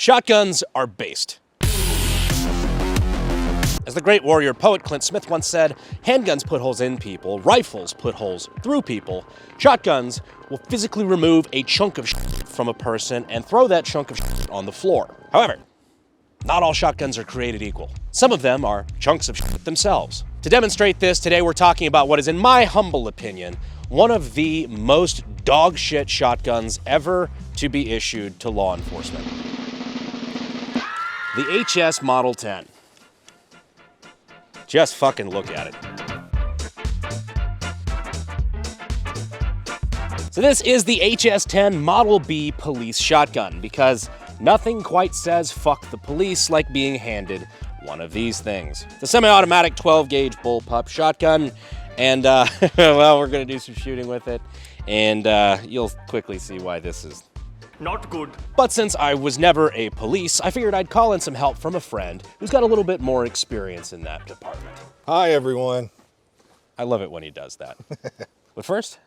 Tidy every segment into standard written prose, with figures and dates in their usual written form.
Shotguns are based. As the great warrior poet Clint Smith once said, handguns put holes in people, rifles put holes through people. Shotguns will physically remove a chunk of shit from a person and throw that chunk of shit on the floor. However, not all shotguns are created equal. Some of them are chunks of shit themselves. To demonstrate this, today we're talking about what is, in my humble opinion, one of the most dog shit shotguns ever to be issued to law enforcement. The HS Model 10. Just fucking look at it. So this is the HS-10 Model B police shotgun because nothing quite says fuck the police like being handed one of these things. It's a semi-automatic 12-gauge bullpup shotgun, and well, we're gonna do some shooting with it, and you'll quickly see why this is not good. But since I was never a police, I figured I'd call in some help from a friend who's got a little bit more experience in that department. Hi, everyone. I love it when he does that. But first,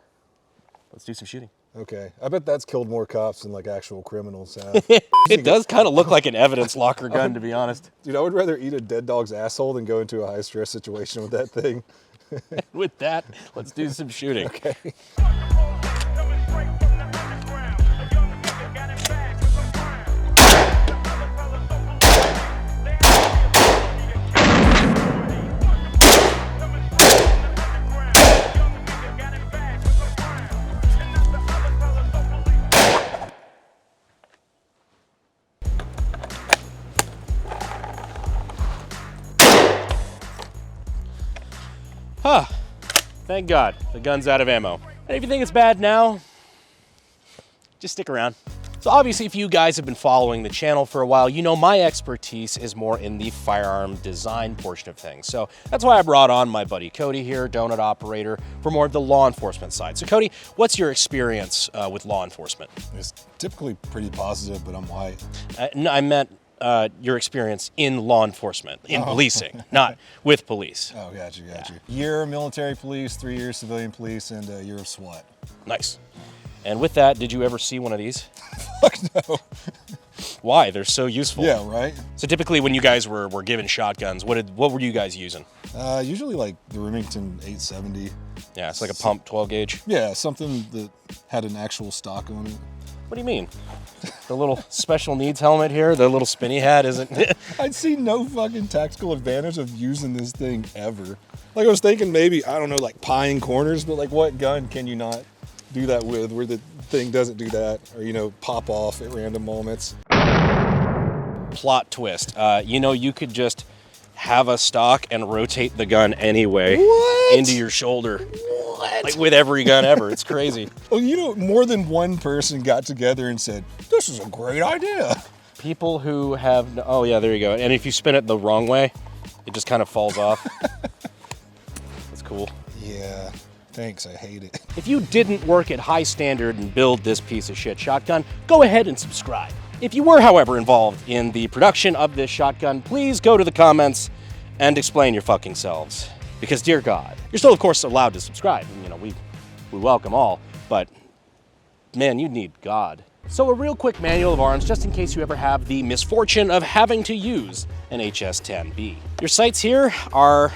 let's do some shooting. Okay. I bet that's killed more cops than like actual criminals have. It does kind of look like an evidence locker gun, to be honest. Dude, I would rather eat a dead dog's asshole than go into a high-stress situation with that thing. With that, let's do some shooting. Okay. Huh. Thank God, the gun's out of ammo. And if you think it's bad now, just stick around. So obviously, if you guys have been following the channel for a while, you know my expertise is more in the firearm design portion of things. So that's why I brought on my buddy Cody here, donut operator, for more of the law enforcement side. So Cody, what's your experience with law enforcement? It's typically pretty positive, but I'm white. No, I meant your experience in law enforcement, in policing, not with police. Oh, gotcha. Year military police, 3 years civilian police, and a year of SWAT. Nice. And with that, did you ever see one of these? Fuck no. Why? They're so useful. Yeah, right? So typically when you guys were given shotguns, what were you guys using? Usually like the Remington 870. Yeah, it's like a pump 12 gauge. Yeah, something that had an actual stock on it. What do you mean? The little special needs helmet here, the little spinny hat isn't... I'd see no fucking tactical advantage of using this thing ever. Like I was thinking maybe, I don't know, like pieing corners, but like what gun can you not do that with where the thing doesn't do that or, you know, pop off at random moments? Plot twist. You know, you could just have a stock and rotate the gun anyway into your shoulder. What? Like with every gun ever. It's crazy. Well, you know, more than one person got together and said, this is a great idea. People who have, oh yeah, there you go. And if you spin it the wrong way, it just kind of falls off. That's cool. Yeah, thanks, I hate it. If you didn't work at high standard and build this piece of shit shotgun, go ahead and subscribe. If you were, however, involved in the production of this shotgun, please go to the comments and explain your fucking selves. Because, dear God, you're still, of course, allowed to subscribe. You know, we welcome all, but man, you need God. So a real quick manual of arms, just in case you ever have the misfortune of having to use an HS-10B. Your sights here are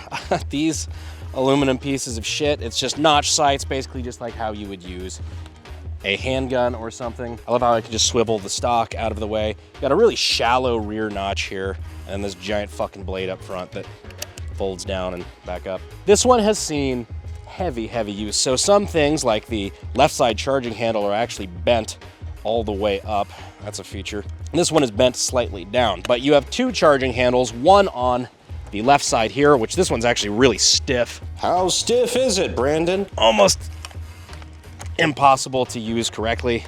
these aluminum pieces of shit. It's just notch sights, basically just like how you would use a handgun or something. I love how I can just swivel the stock out of the way. Got a really shallow rear notch here, and this giant fucking blade up front that folds down and back up. This one has seen heavy use. So some things like the left side charging handle are actually bent all the way up. That's a feature. And this one is bent slightly down, but you have two charging handles, one on the left side here, which this one's actually really stiff. How stiff is it, Brandon? Almost impossible to use correctly.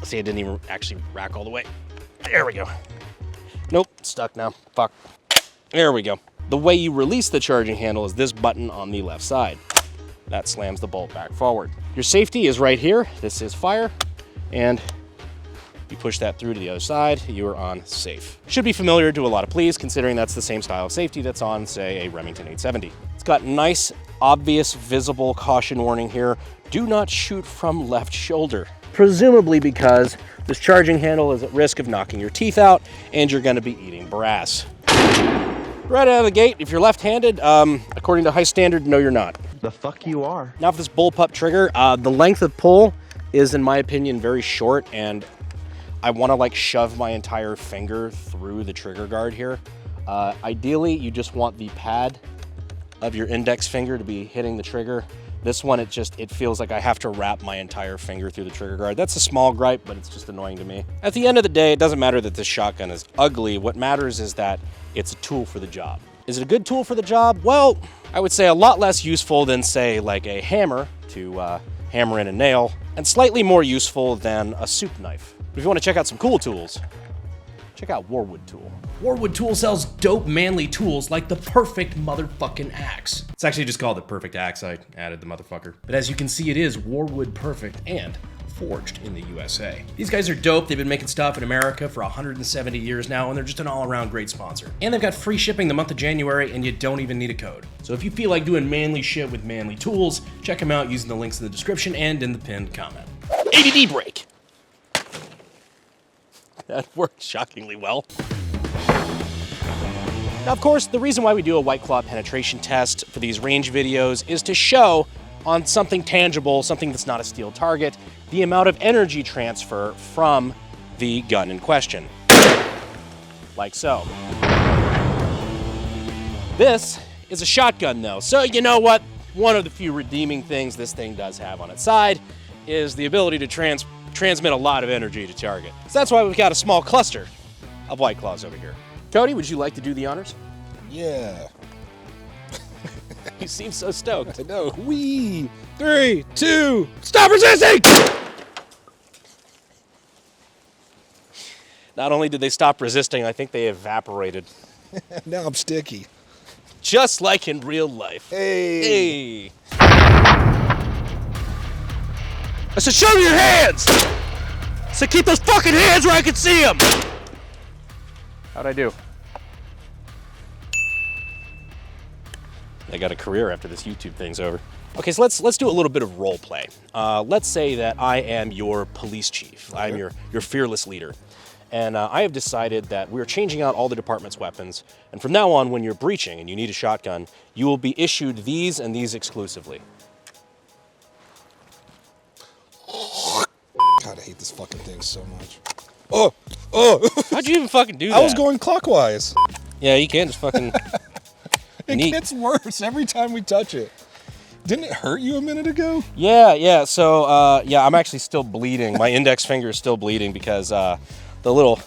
See, it didn't even actually rack all the way. There we go. Nope, stuck now. Fuck. There we go. The way you release the charging handle is this button on the left side. That slams the bolt back forward. Your safety is right here. This is fire, and you push that through to the other side, you are on safe. Should be familiar to a lot of police, considering that's the same style of safety that's on, say, a Remington 870. It's got nice, obvious, visible caution warning here. Do not shoot from left shoulder. presumably because this charging handle is at risk of knocking your teeth out and you're going to be eating brass. Right out of the gate, if you're left-handed, according to high standard, no you're not. The fuck you are. Now for this bullpup trigger, the length of pull is, in my opinion, very short, and I want to like shove my entire finger through the trigger guard here. Ideally, you just want the pad of your index finger to be hitting the trigger. This one, it feels like I have to wrap my entire finger through the trigger guard. That's a small gripe, but it's just annoying to me. At the end of the day, it doesn't matter that this shotgun is ugly. What matters is that it's a tool for the job. Is it a good tool for the job? Well, I would say a lot less useful than, say, like a hammer to hammer in a nail, and slightly more useful than a soup knife. But if you want to check out some cool tools, check out Warwood Tool. Warwood Tool sells dope manly tools like the perfect motherfucking axe. It's actually just called the perfect axe. I added the motherfucker. But as you can see, it is Warwood perfect and forged in the USA. These guys are dope. They've been making stuff in America for 170 years now, and they're just an all-around great sponsor. And they've got free shipping the month of January, and you don't even need a code. So if you feel like doing manly shit with manly tools, check them out using the links in the description and in the pinned comment. ADD brake. That worked shockingly well. Now, of course, the reason why we do a White Claw penetration test for these range videos is to show on something tangible, something that's not a steel target, the amount of energy transfer from the gun in question. Like so. This is a shotgun though, so you know what? One of the few redeeming things this thing does have on its side is the ability to transmit a lot of energy to target. So that's why we've got a small cluster of White Claws over here. Cody, would you like to do the honors? Yeah. You seem so stoked. I know. Wee. 3, 2, stop resisting! Not only did they stop resisting, I think they evaporated. Now I'm sticky. Just like in real life. Hey. Hey. I said, show me your hands! I said, keep those fucking hands where I can see them! How'd I do? I got a career after this YouTube thing's over. Okay, so let's do a little bit of role play. Let's say that I am your police chief. I'm your fearless leader. And I have decided that we're changing out all the department's weapons. And from now on, when you're breaching and you need a shotgun, you will be issued these and these exclusively. God, I hate this fucking thing so much. Oh! Oh! How'd you even fucking do that? I was going clockwise. Yeah, you can't just fucking... It gets worse every time we touch it. Didn't it hurt you a minute ago? Yeah. So, yeah, I'm actually still bleeding. My index finger is still bleeding because the little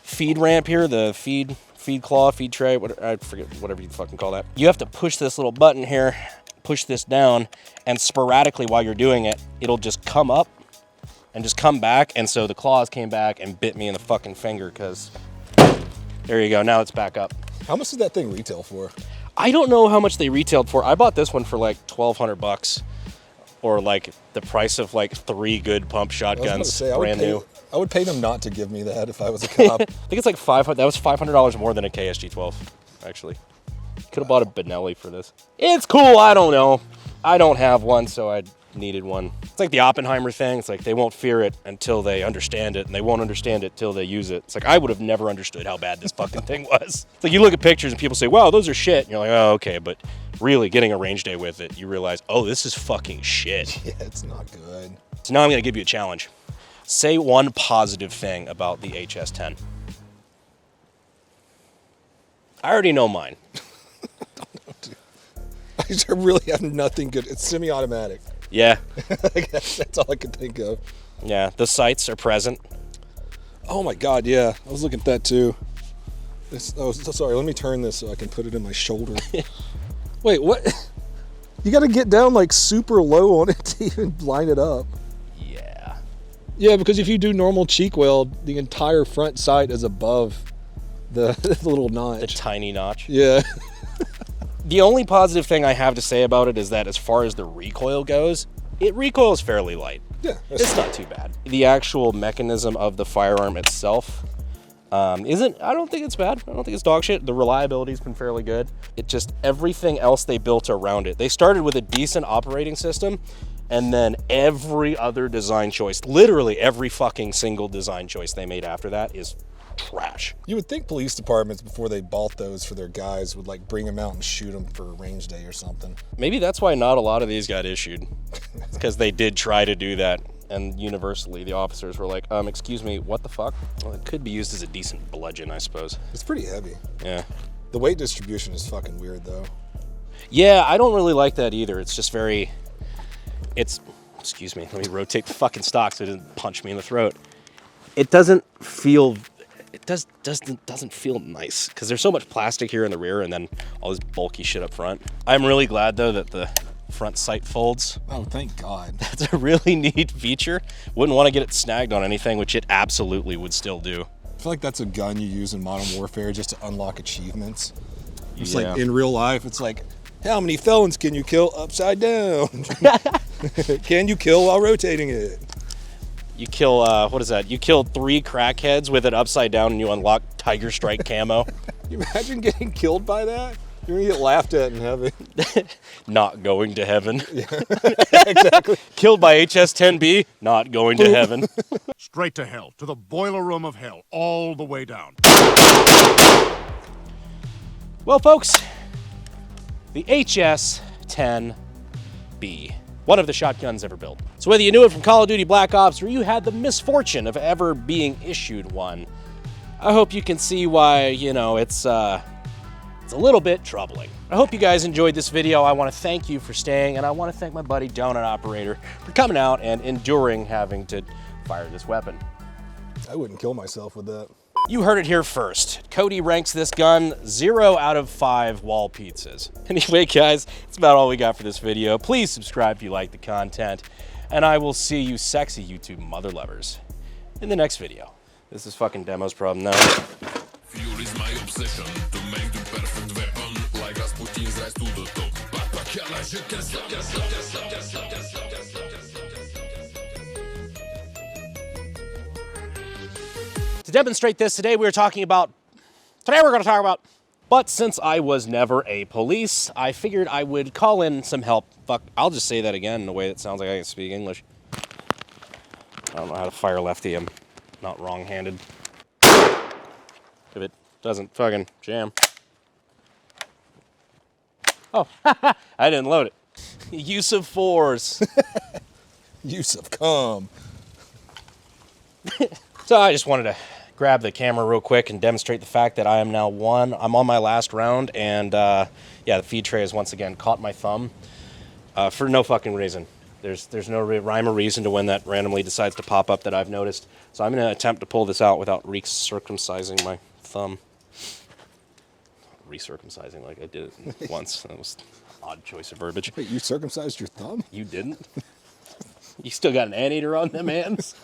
feed ramp here, the feed claw, feed tray, I forget, whatever you fucking call that. You have to push this little button here, push this down, and sporadically while you're doing it, it'll just come up and just come back. And so the claws came back and bit me in the fucking finger because there you go. Now it's back up. How much does that thing retail for? I don't know how much they retailed for. I bought this one for like $1,200 or like the price of like 3 good pump shotguns, brand new. I would pay them not to give me that if I was a cop. I think it's like $500. That was $500 more than a KSG-12, actually. Could have bought a Benelli for this. It's cool. I don't know. I don't have one, so I needed one. It's like the Oppenheimer thing. It's like they won't fear it until they understand it, and they won't understand it till they use it. It's like I would have never understood how bad this fucking thing was. It's like you look at pictures and people say, wow, those are shit. And you're like, oh, okay. But really getting a range day with it, you realize, oh, this is fucking shit. Yeah, it's not good. So now I'm going to give you a challenge. Say one positive thing about the HS-10. I already know mine. I really have nothing good. It's semi-automatic. Yeah. That's all I can think of. Yeah, the sights are present. Oh my God, yeah. I was looking at that too. Sorry, let me turn this so I can put it in my shoulder. Wait, what? You got to get down like super low on it to even line it up. Yeah. Yeah, because if you do normal cheek weld, the entire front sight is above the little notch. The tiny notch. Yeah. The only positive thing I have to say about it is that as far as the recoil goes, it recoils fairly light. Yeah. It's not too bad. The actual mechanism of the firearm itself I don't think it's bad. I don't think it's dog shit. The reliability's been fairly good. It just, everything else they built around it. They started with a decent operating system, And then every other design choice, literally every fucking single design choice they made after that is trash. You would think police departments, before they bought those for their guys, would like bring them out and shoot them for a range day or something. Maybe that's why not a lot of these got issued. Because they did try to do that. And universally, the officers were like, excuse me, what the fuck? Well, it could be used as a decent bludgeon, I suppose. It's pretty heavy. Yeah. The weight distribution is fucking weird, though. Yeah, I don't really like that either. It's just very... Excuse me, let me rotate the fucking stock so it doesn't punch me in the throat. It doesn't feel... doesn't feel nice because there's so much plastic here in the rear and then all this bulky shit up front. I'm really glad though that the front sight folds. Oh, thank God. That's a really neat feature. Wouldn't want to get it snagged on anything, which it absolutely would still do. I feel like that's a gun you use in Modern Warfare just to unlock achievements. It's Yeah. like in real life, it's like, how many felons can you kill upside down? Can you kill while rotating it? You kill, what is that? You kill 3 crackheads with it upside down and you unlock Tiger Strike camo. Can you imagine getting killed by that? You're gonna get laughed at in heaven. Not going to heaven. Yeah. Exactly. Killed by HS-10B, not going to heaven. Straight to hell, to the boiler room of hell, all the way down. Well, folks, the HS-10B, one of the shotguns ever built. So whether you knew it from Call of Duty Black Ops or you had the misfortune of ever being issued one, I hope you can see why, you know, it's a little bit troubling. I hope you guys enjoyed this video. I want to thank you for staying, and I want to thank my buddy Donut Operator for coming out and enduring having to fire this weapon. I wouldn't kill myself with that. You heard it here first. Cody ranks this gun 0 out of 5 wall pizzas. Anyway, guys, that's about all we got for this video. Please subscribe if you like the content, and I will see you sexy YouTube mother lovers in the next video. This is fucking Demo's problem now. Fuel is my obsession to make the perfect weapon, like Rasputin's rise to the top. To demonstrate this, today we're going to talk about, but since I was never a police, I figured I would call in some help. Fuck, I'll just say that again in a way that sounds like I can speak English. I don't know how to fire lefty, I'm not wrong-handed. If it doesn't fucking jam. Oh, I didn't load it. Use of force. Use of cum. So I just wanted to grab the camera real quick and demonstrate the fact that I am now I'm on my last round, and yeah, the feed tray has once again caught my thumb for no fucking reason. There's no rhyme or reason to when that randomly decides to pop up that I've noticed. So I'm going to attempt to pull this out without recircumcising my thumb. Recircumcising like I did it once. That was an odd choice of verbiage. Wait, you circumcised your thumb? You didn't? You still got an anteater on them hands?